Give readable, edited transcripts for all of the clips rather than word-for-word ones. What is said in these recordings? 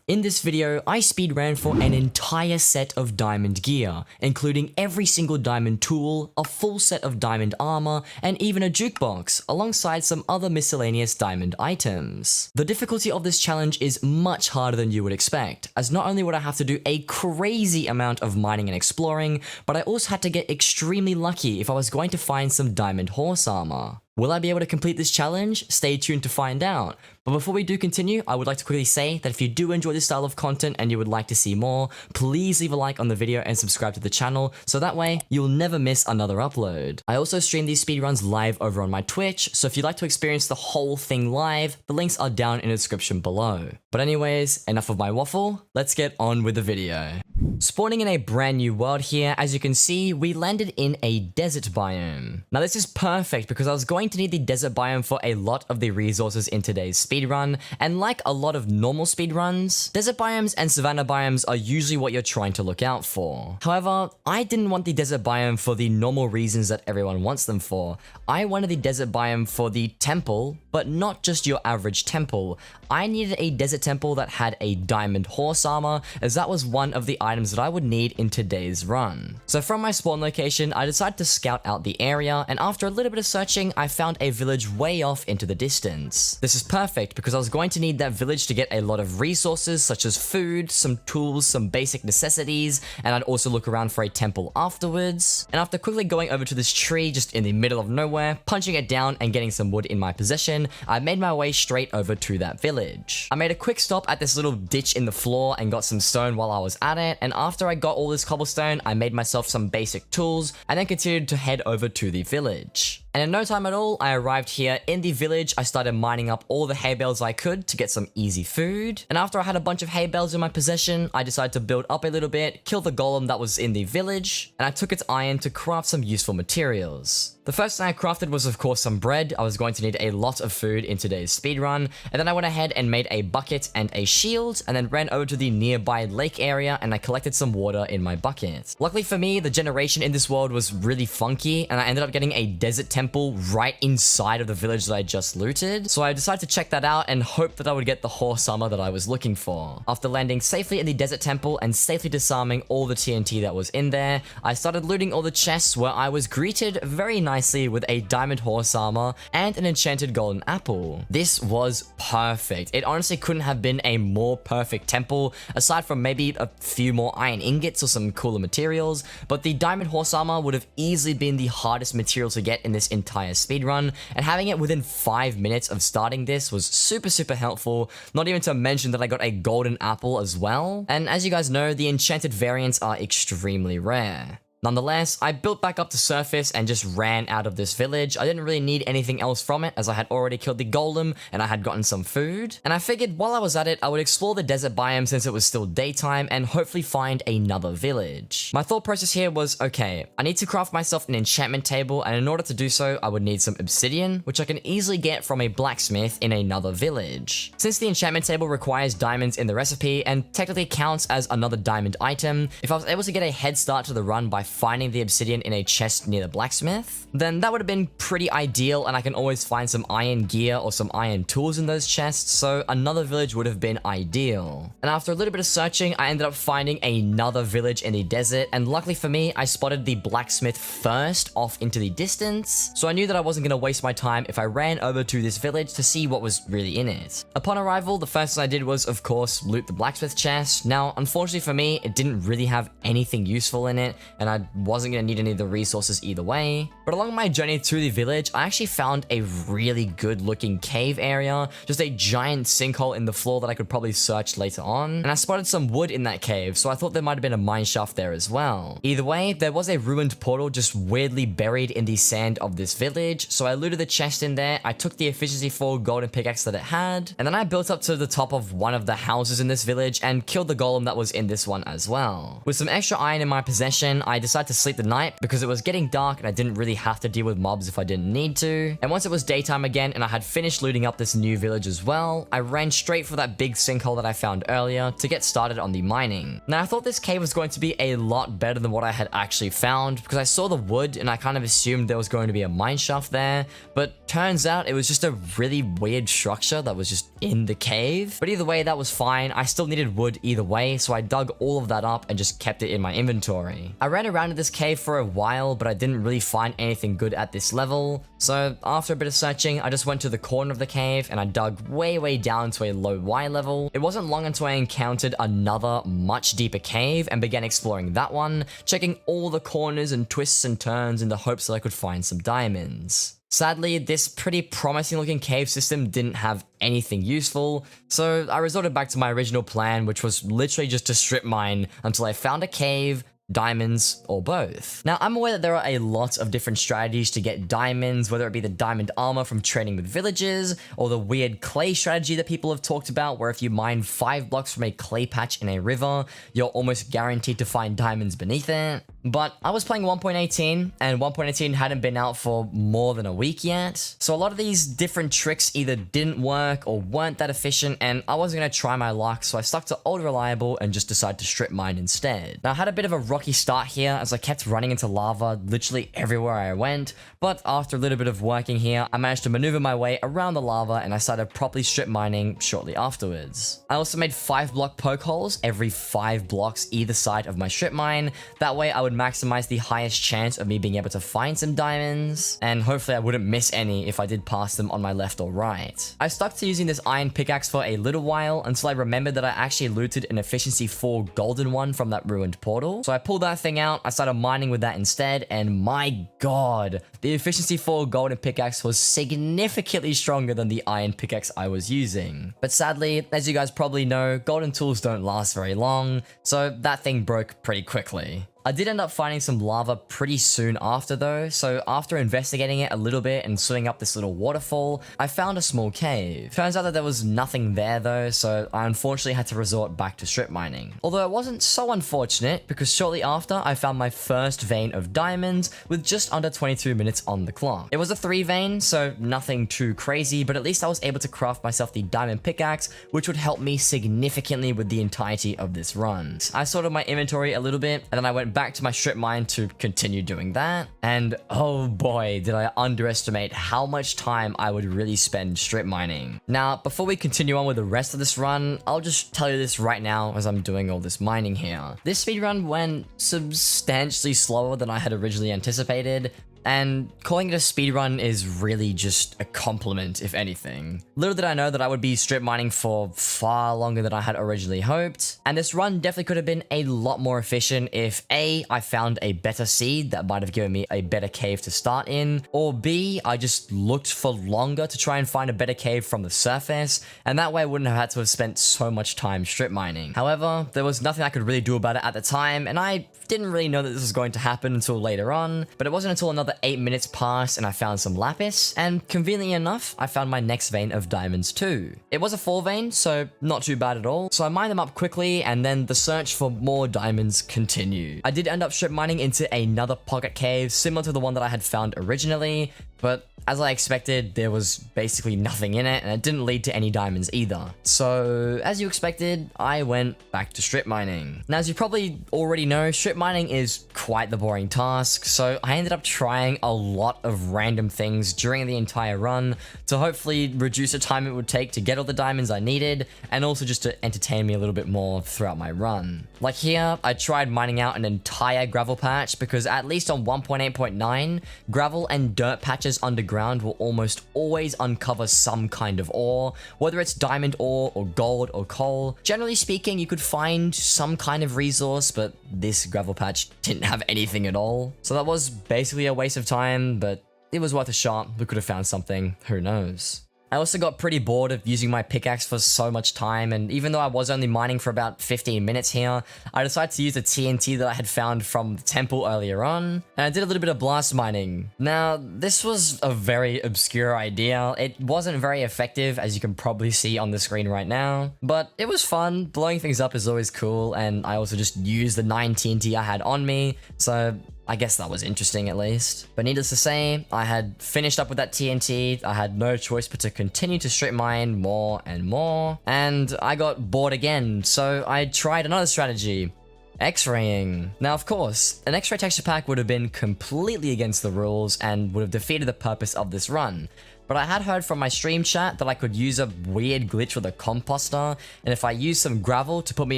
In this video, I speedran for an entire set of diamond gear, including every single diamond tool, a full set of diamond armor, and even a jukebox, alongside some other miscellaneous diamond items. The difficulty of this challenge is much harder than you would expect, as not only would I have to do a crazy amount of mining and exploring, but I also had to get extremely lucky if I was going to find some diamond horse armor. Will I be able to complete this challenge? Stay tuned to find out. But before we do continue, I would like to quickly say that if you do enjoy this style of content and you would like to see more, please leave a like on the video and subscribe to the channel, so that way you'll never miss another upload. I also stream these speedruns live over on my Twitch, so if you'd like to experience the whole thing live, the links are down in the description below. But anyways, enough of my waffle, let's get on with the video. Spawning in a brand new world here, as you can see, we landed in a desert biome. Now this is perfect because I was going to need the desert biome for a lot of the resources in today's speedrun, and like a lot of normal speedruns, desert biomes and savanna biomes are usually what you're trying to look out for. However, I didn't want the desert biome for the normal reasons that everyone wants them for. I wanted the desert biome for the temple, but not just your average temple. I needed a desert temple that had a diamond horse armor, as that was one of the items that I would need in today's run. So from my spawn location, I decided to scout out the area, and after a little bit of searching, I found a village way off into the distance. This is perfect because I was going to need that village to get a lot of resources such as food, some tools, some basic necessities, and I'd also look around for a temple afterwards. And after quickly going over to this tree just in the middle of nowhere, punching it down and getting some wood in my possession, I made my way straight over to that village. I made a quick stop at this little ditch in the floor and got some stone while I was at it, and after I got all this cobblestone, I made myself some basic tools and then continued to head over to the village. And in no time at all, I arrived here in the village. I started mining up all the hay bales I could to get some easy food. And after I had a bunch of hay bales in my possession, I decided to build up a little bit, kill the golem that was in the village, and I took its iron to craft some useful materials. The first thing I crafted was of course some bread. I was going to need a lot of food in today's speedrun, and then I went ahead and made a bucket and a shield, and then ran over to the nearby lake area and I collected some water in my bucket. Luckily for me, the generation in this world was really funky, and I ended up getting a desert temple right inside of the village that I just looted, so I decided to check that out and hope that I would get the horse armor that I was looking for. After landing safely in the desert temple and safely disarming all the TNT that was in there, I started looting all the chests, where I was greeted very nicely with a diamond horse armor and an enchanted golden apple. This was perfect. It honestly couldn't have been a more perfect temple, aside from maybe a few more iron ingots or some cooler materials, but the diamond horse armor would have easily been the hardest material to get in this entire speedrun, and having it within 5 minutes of starting this was super helpful, not even to mention that I got a golden apple as well. And as you guys know, the enchanted variants are extremely rare. Nonetheless, I built back up to surface and just ran out of this village. I didn't really need anything else from it, as I had already killed the golem and I had gotten some food. And I figured while I was at it, I would explore the desert biome since it was still daytime and hopefully find another village. My thought process here was, okay, I need to craft myself an enchantment table, and in order to do so, I would need some obsidian, which I can easily get from a blacksmith in another village. Since the enchantment table requires diamonds in the recipe and technically counts as another diamond item, if I was able to get a head start to the run by finding the obsidian in a chest near the blacksmith, then that would have been pretty ideal, and I can always find some iron gear or some iron tools in those chests, so another village would have been ideal. And after a little bit of searching, I ended up finding another village in the desert, and luckily for me, I spotted the blacksmith first off into the distance, so I knew that I wasn't going to waste my time if I ran over to this village to see what was really in it. Upon arrival, the first thing I did was, of course, loot the blacksmith chest. Now, unfortunately for me, it didn't really have anything useful in it, and I wasn't going to need any of the resources either way. But along my journey through the village, I actually found a really good looking cave area, just a giant sinkhole in the floor that I could probably search later on, and I spotted some wood in that cave, so I thought there might have been a mine shaft there as well. Either way, there was a ruined portal just weirdly buried in the sand of this village, so I looted the chest in there, I took the efficiency 4 golden pickaxe that it had, and then I built up to the top of one of the houses in this village and killed the golem that was in this one as well. With some extra iron in my possession, I decided to sleep the night because it was getting dark and I didn't really have to deal with mobs if I didn't need to. And once it was daytime again and I had finished looting up this new village as well, I ran straight for that big sinkhole that I found earlier to get started on the mining. Now I thought this cave was going to be a lot better than what I had actually found because I saw the wood and I kind of assumed there was going to be a mine shaft there, but turns out it was just a really weird structure that was just in the cave. But either way, that was fine. I still needed wood either way, so I dug all of that up and just kept it in my inventory. I ran around in this cave for a while, but I didn't really find anything good at this level. So after a bit of searching, I just went to the corner of the cave and I dug way down to a low Y level. It wasn't long until I encountered another much deeper cave and began exploring that one, checking all the corners and twists and turns in the hopes that I could find some diamonds. Sadly, this pretty promising looking cave system didn't have anything useful, so I resorted back to my original plan, which was literally just to strip mine until I found a cave, diamonds, or both. Now, I'm aware that there are a lot of different strategies to get diamonds, whether it be the diamond armor from trading with villagers, or the weird clay strategy that people have talked about, where if you mine 5 blocks from a clay patch in a river, you're almost guaranteed to find diamonds beneath it. But I was playing 1.18, and 1.18 hadn't been out for more than a week yet, so a lot of these different tricks either didn't work or weren't that efficient, and I wasn't going to try my luck, so I stuck to old reliable and just decided to strip mine instead. Now, I had a bit of a rocky start here as I kept running into lava literally everywhere I went, but after a little bit of working here, I managed to maneuver my way around the lava and I started properly strip mining shortly afterwards. I also made 5 block poke holes every 5 blocks either side of my strip mine. That way I would maximize the highest chance of me being able to find some diamonds, and hopefully I wouldn't miss any if I did pass them on my left or right. I stuck to using this iron pickaxe for a little while until I remembered that I actually looted an efficiency 4 golden one from that ruined portal. So I pulled that thing out, I started mining with that instead, and my god, the efficiency 4 golden pickaxe was significantly stronger than the iron pickaxe I was using. But sadly, as you guys probably know, golden tools don't last very long, so that thing broke pretty quickly. I did end up finding some lava pretty soon after though, so after investigating it a little bit and swimming up this little waterfall, I found a small cave. Turns out that there was nothing there though, so I unfortunately had to resort back to strip mining. Although it wasn't so unfortunate, because shortly after I found my first vein of diamonds with just under 22 minutes on the clock. It was a 3 vein, so nothing too crazy, but at least I was able to craft myself the diamond pickaxe, which would help me significantly with the entirety of this run. I sorted my inventory a little bit, and then I went back to my strip mine to continue doing that, and oh boy, did I underestimate how much time I would really spend strip mining. Now, before we continue on with the rest of this run, I'll just tell you this right now as I'm doing all this mining here. This speedrun went substantially slower than I had originally anticipated, and calling it a speedrun is really just a compliment, if anything. Little did I know that I would be strip mining for far longer than I had originally hoped, and this run definitely could have been a lot more efficient if A, I found a better seed that might have given me a better cave to start in, or B, I just looked for longer to try and find a better cave from the surface, and that way I wouldn't have had to have spent so much time strip mining. However, there was nothing I could really do about it at the time, and I didn't really know that this was going to happen until later on, but it wasn't until another 8 minutes passed and I found some lapis, and conveniently enough, I found my next vein of diamonds too. It was a 4 vein, so not too bad at all, so I mined them up quickly, and then the search for more diamonds continued. I did end up strip mining into another pocket cave, similar to the one that I had found originally, but as I expected, there was basically nothing in it, and it didn't lead to any diamonds either. So, as you expected, I went back to strip mining. Now, as you probably already know, strip mining is quite the boring task, so I ended up trying a lot of random things during the entire run to hopefully reduce the time it would take to get all the diamonds I needed, and also just to entertain me a little bit more throughout my run. Like here, I tried mining out an entire gravel patch, because at least on 1.8.9, gravel and dirt patches underground will almost always uncover some kind of ore, whether it's diamond ore or gold or coal. Generally speaking, you could find some kind of resource, but this gravel patch didn't have anything at all. So that was basically a waste of time, but it was worth a shot. We could have found something, who knows. I also got pretty bored of using my pickaxe for so much time, and even though I was only mining for about 15 minutes here, I decided to use the TNT that I had found from the temple earlier on, and I did a little bit of blast mining. Now, this was a very obscure idea. It wasn't very effective, as you can probably see on the screen right now, but it was fun. Blowing things up is always cool, and I also just used the 9 TNT I had on me, so I guess that was interesting at least. But needless to say, I had finished up with that TNT, I had no choice but to continue to strip mine more and more, and I got bored again, so I tried another strategy. X-raying. Now, of course, an X-ray texture pack would have been completely against the rules and would have defeated the purpose of this run. But I had heard from my stream chat that I could use a weird glitch with a composter, and if I used some gravel to put me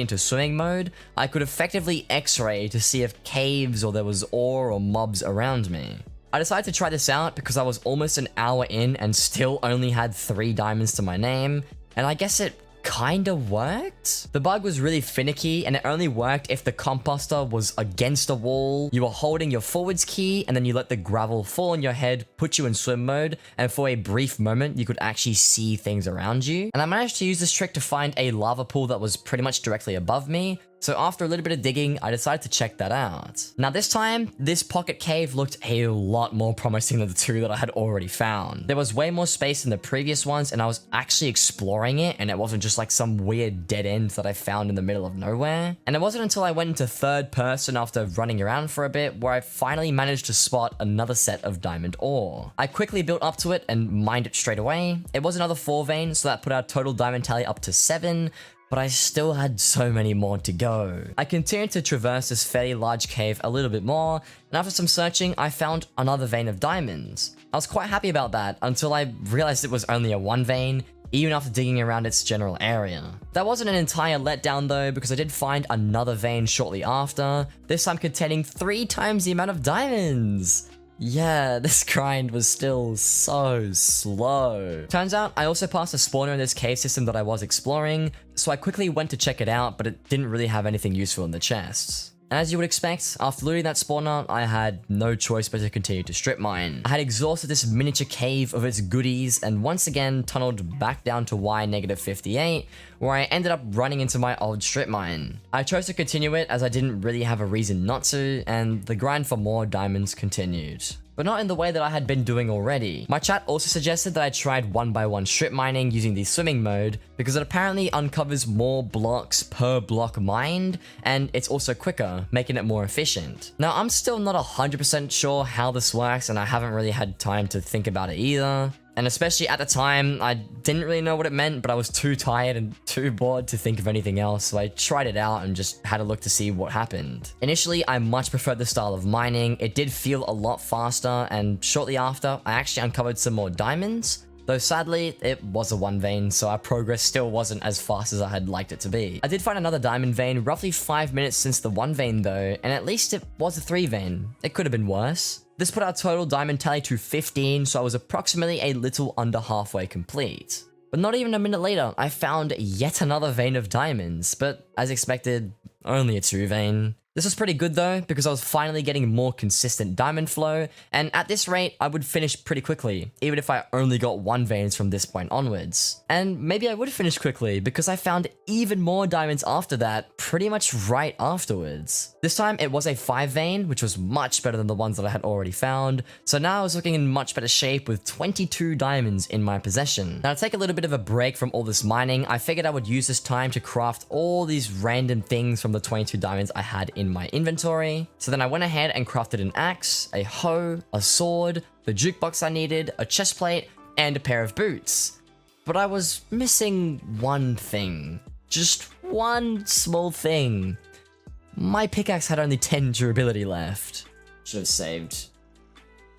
into swimming mode, I could effectively X-ray to see if caves or there was ore or mobs around me. I decided to try this out because I was almost an hour in and still only had 3 diamonds to my name, and I guess it kinda worked? The bug was really finicky, and it only worked if the composter was against a wall, you were holding your forwards key, and then you let the gravel fall on your head, put you in swim mode, and for a brief moment you could actually see things around you. And I managed to use this trick to find a lava pool that was pretty much directly above me, so after a little bit of digging, I decided to check that out. Now this time, this pocket cave looked a lot more promising than the 2 that I had already found. There was way more space than the previous ones, and I was actually exploring it, and it wasn't just like some weird dead end that I found in the middle of nowhere. And it wasn't until I went into third person after running around for a bit where I finally managed to spot another set of diamond ore. I quickly built up to it and mined it straight away. It was another 4 vein, so that put our total diamond tally up to 7, but I still had so many more to go. I continued to traverse this fairly large cave a little bit more, and after some searching, I found another vein of diamonds. I was quite happy about that until I realized it was only a 1 vein, even after digging around its general area. That wasn't an entire letdown though, because I did find another vein shortly after, this time containing 3 times the amount of diamonds. Yeah, this grind was still so slow. Turns out, I also passed a spawner in this cave system that I was exploring, so I quickly went to check it out, but it didn't really have anything useful in the chests. And as you would expect, after looting that spawner, I had no choice but to continue to strip mine. I had exhausted this miniature cave of its goodies and once again tunneled back down to Y-58, where I ended up running into my old strip mine. I chose to continue it as I didn't really have a reason not to, and the grind for more diamonds continued. But not in the way that I had been doing already. My chat also suggested that I tried 1x1 strip mining using the swimming mode because it apparently uncovers more blocks per block mined, and it's also quicker, making it more efficient. Now, I'm still not 100% sure how this works, and I haven't really had time to think about it either. And especially at the time, I didn't really know what it meant, but I was too tired and too bored to think of anything else, so I tried it out and just had a look to see what happened. Initially, I much preferred the style of mining. It did feel a lot faster, and shortly after, I actually uncovered some more diamonds. Though sadly, it was a 1 vein, so our progress still wasn't as fast as I had liked it to be. I did find another diamond vein roughly 5 minutes since the 1 vein though, and at least it was a 3 vein. It could have been worse. This put our total diamond tally to 15, so I was approximately a little under halfway complete. But not even a minute later, I found yet another vein of diamonds, but as expected, only a 2 vein. This was pretty good though, because I was finally getting more consistent diamond flow, and at this rate, I would finish pretty quickly, even if I only got 1 veins from this point onwards. And maybe I would finish quickly, because I found even more diamonds after that, pretty much right afterwards. This time, it was a 5 vein, which was much better than the ones that I had already found, so now I was looking in much better shape with 22 diamonds in my possession. Now to take a little bit of a break from all this mining, I figured I would use this time to craft all these random things from the 22 diamonds I had in my inventory. So then I went ahead and crafted an axe, a hoe, a sword, the jukebox I needed, a chest plate, and a pair of boots. But I was missing one thing. Just one small thing. My pickaxe had only 10 durability left. Should have saved.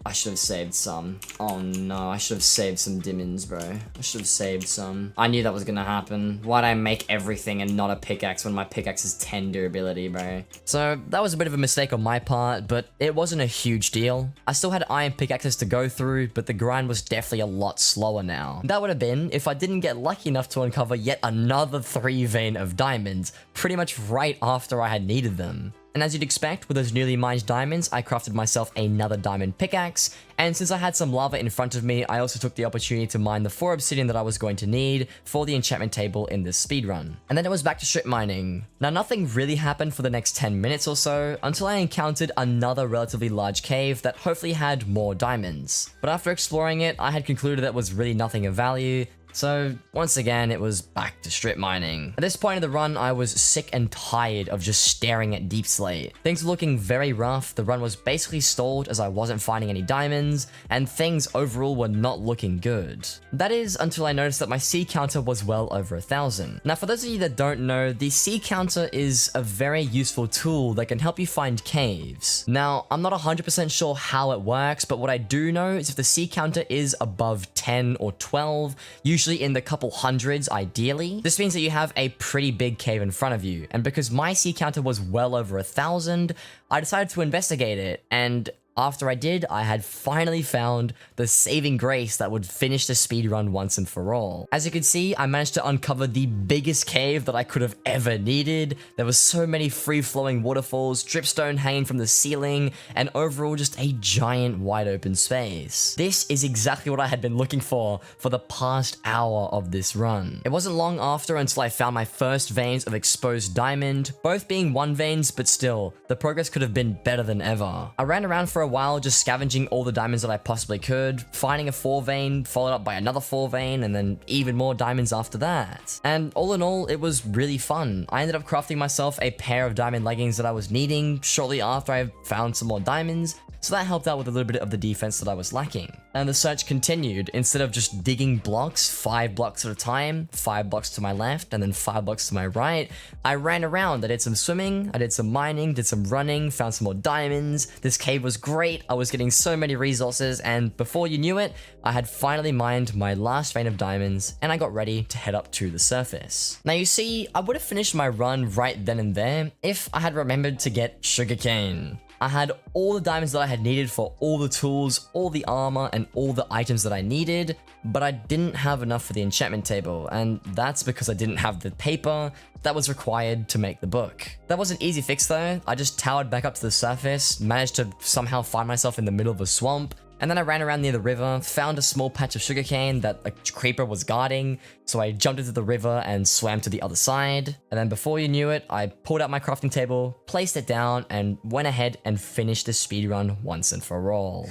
I should have saved some. Oh no, I should have saved some diamonds, bro. I should have saved some. I knew that was gonna happen. Why'd I make everything and not a pickaxe when my pickaxe is 10 durability, bro? So that was a bit of a mistake on my part, but it wasn't a huge deal. I still had iron pickaxes to go through, but the grind was definitely a lot slower now. That would have been if I didn't get lucky enough to uncover yet another 3 vein of diamonds, pretty much right after I had needed them. And as you'd expect, with those newly mined diamonds, I crafted myself another diamond pickaxe, and since I had some lava in front of me, I also took the opportunity to mine the 4 obsidian that I was going to need for the enchantment table in this speedrun. And then it was back to strip mining. Now nothing really happened for the next 10 minutes or so, until I encountered another relatively large cave that hopefully had more diamonds. But after exploring it, I had concluded that was really nothing of value, so once again, it was back to strip mining. At this point in the run, I was sick and tired of just staring at deep slate. Things were looking very rough, the run was basically stalled as I wasn't finding any diamonds, and things overall were not looking good. That is until I noticed that my C counter was well over 1,000. Now for those of you that don't know, the C counter is a very useful tool that can help you find caves. Now, I'm not 100% sure how it works, but what I do know is if the C counter is above 10 or 12, usually in the couple hundreds ideally, this means that you have a pretty big cave in front of you. And because my C counter was well over 1,000, I decided to investigate it, and after I did, I had finally found the saving grace that would finish the speedrun once and for all. As you can see, I managed to uncover the biggest cave that I could have ever needed. There were so many free-flowing waterfalls, dripstone hanging from the ceiling, and overall just a giant wide open space. This is exactly what I had been looking for the past hour of this run. It wasn't long after until I found my first veins of exposed diamond, both being 1 veins, but still, the progress could have been better than ever. I ran around for a while just scavenging all the diamonds that I possibly could, finding a 4 vein, followed up by another 4 vein, and then even more diamonds after that. And all in all, it was really fun. I ended up crafting myself a pair of diamond leggings that I was needing shortly after I found some more diamonds, so that helped out with a little bit of the defense that I was lacking. And the search continued. Instead of just digging blocks, 5 blocks at a time, 5 blocks to my left, and then 5 blocks to my right, I ran around. I did some swimming, I did some mining, did some running, found some more diamonds. This cave was great. I was getting so many resources, and before you knew it, I had finally mined my last vein of diamonds, and I got ready to head up to the surface. Now you see, I would have finished my run right then and there if I had remembered to get sugarcane. I had all the diamonds that I had needed for all the tools, all the armor, and all the items that I needed, but I didn't have enough for the enchantment table, and that's because I didn't have the paper that was required to make the book. That was an easy fix though. I just towered back up to the surface, managed to somehow find myself in the middle of a swamp, and then I ran around near the river, found a small patch of sugarcane that a creeper was guarding, so I jumped into the river and swam to the other side. And then before you knew it, I pulled out my crafting table, placed it down, and went ahead and finished the speedrun once and for all.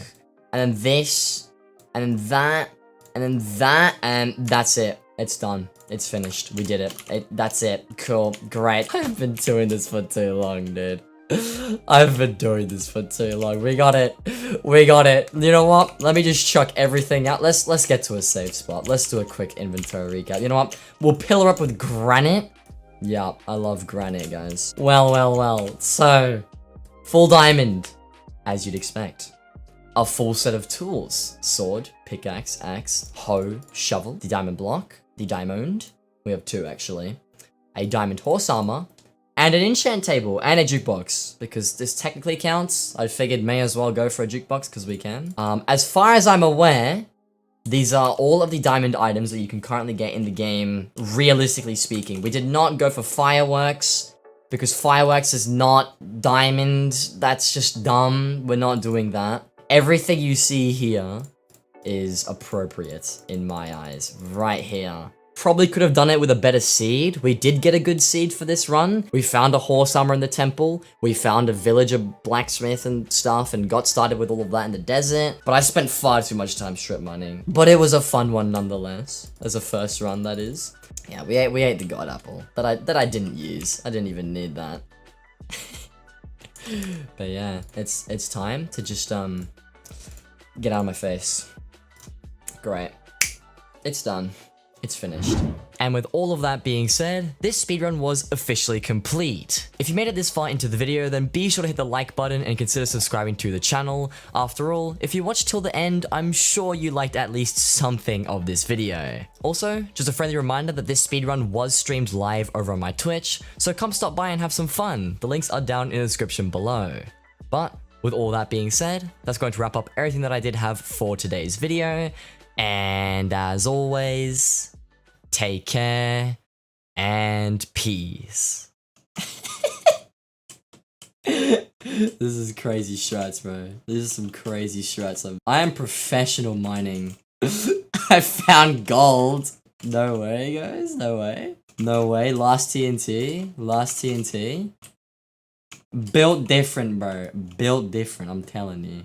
And then this, and then that, and then that, and that's it. It's done. It's finished. We did it. That's it. Cool. Great. I've been doing this for too long, dude. I've been doing this for too long. We got it. We got it. You know what? Let me just chuck everything out. Let's get to a safe spot. Let's do a quick inventory recap. You know what? We'll pillar up with granite. Yeah, I love granite, guys. Well. So, full diamond, as you'd expect. A full set of tools. Sword, pickaxe, axe, hoe, shovel, the diamond block, the diamond. We have 2, actually. A diamond horse armor. And an enchant table, and a jukebox, because this technically counts. I figured may as well go for a jukebox, because we can. As far as I'm aware, these are all of the diamond items that you can currently get in the game, realistically speaking. We did not go for fireworks, because fireworks is not diamond. That's just dumb. We're not doing that. Everything you see here is appropriate, in my eyes, right here. Probably could have done it with a better seed. We did get a good seed for this run. We found a horse armor in the temple. We found a villager blacksmith and stuff and got started with all of that in the desert. But I spent far too much time strip mining. But it was a fun one nonetheless. As a first run, that is. Yeah, we ate the god apple that I didn't use. I didn't even need that. But yeah, it's time to just get out of my face. Great. It's done. It's finished. And with all of that being said, this speedrun was officially complete. If you made it this far into the video, then be sure to hit the like button and consider subscribing to the channel. After all, if you watched till the end, I'm sure you liked at least something of this video. Also, just a friendly reminder that this speedrun was streamed live over on my Twitch, so come stop by and have some fun. The links are down in the description below. But with all that being said, that's going to wrap up everything that I did have for today's video. And as always, take care and peace. This is crazy strats, bro. This is some crazy strats. I am professional mining. I found gold. No way, guys. No way. No way. Last TNT. Last TNT. Built different, bro. Built different, I'm telling you.